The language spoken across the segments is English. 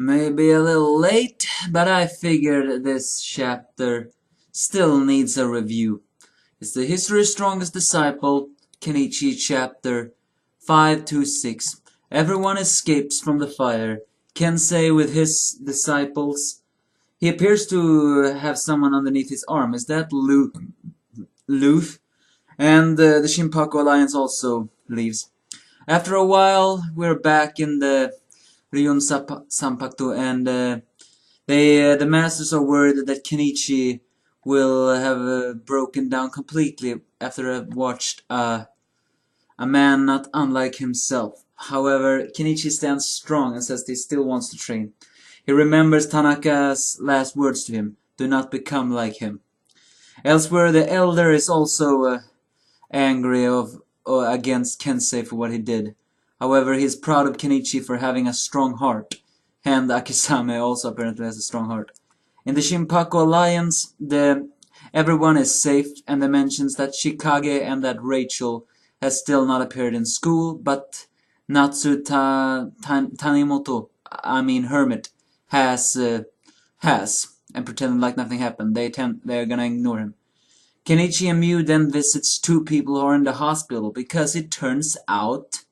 Maybe a little late, but I figured this chapter still needs a review. It's the History's Strongest Disciple, Kenichi chapter 526. Everyone escapes from the fire. Kensei with his disciples. He appears to have someone underneath his arm. Is that Luth? And the Shinpaku Alliance also leaves. After a while, we're back in the Ryun Sanpakto, and the masters are worried that Kenichi will have broken down completely after I've watched a man not unlike himself. However, Kenichi stands strong and says he still wants to train. He remembers Tanaka's last words to him, "Do not become like him." Elsewhere, the elder is also angry against Kensei for what he did. However, he is proud of Kenichi for having a strong heart, and Akisame also apparently has a strong heart. In the Shinpaku Alliance, everyone is safe, and they mentions that Shikage and that Rachel has still not appeared in school, but Natsu Tanimoto, Hermit, has, and pretending like nothing happened. They're gonna ignore him. Kenichi and Mew then visits two people who are in the hospital, because it turns out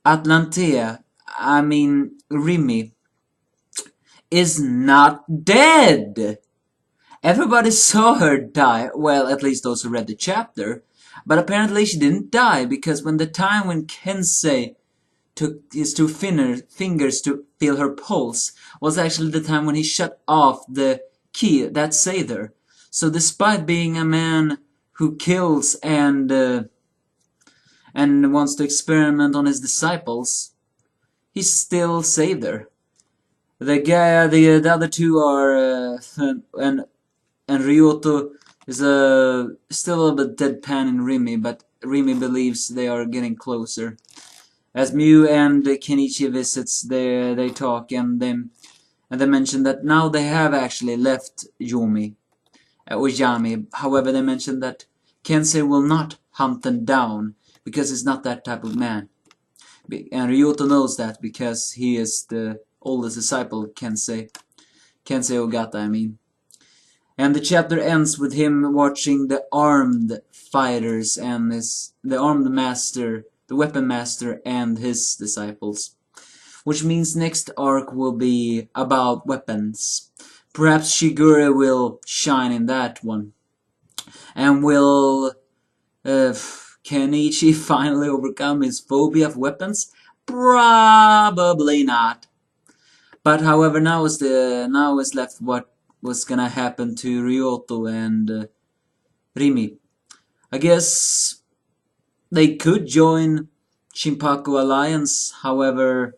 Atlantea, Rimi, is not dead! Everybody saw her die, well, at least those who read the chapter, but apparently she didn't die, because when Kensei took his two fingers to feel her pulse, was actually the time when he shut off the key that saved her. So despite being a man who kills and wants to experiment on his disciples, he still saved her. The other two are and Ryota is still a little bit deadpan in Rimi, but Rimi believes they are getting closer. As Mew and Kenichi visits, they talk and they mention that now they have actually left Yumi. Yami. However, they mention that Kensei will not hunt them down, because he's not that type of man. And Ryota knows that, because he is the oldest disciple of Kensei Ogata, And the chapter ends with him watching the armed fighters and the weapon master and his disciples. Which means next arc will be about weapons. Perhaps Shigure will shine in that one. And will Kenichi finally overcome his phobia of weapons? Probably not. But however, now is left what was gonna happen to Ryota and Rimi. I guess they could join Shinpaku Alliance, however,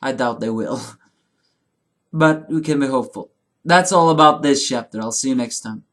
I doubt they will. But we can be hopeful. That's all about this chapter. I'll see you next time.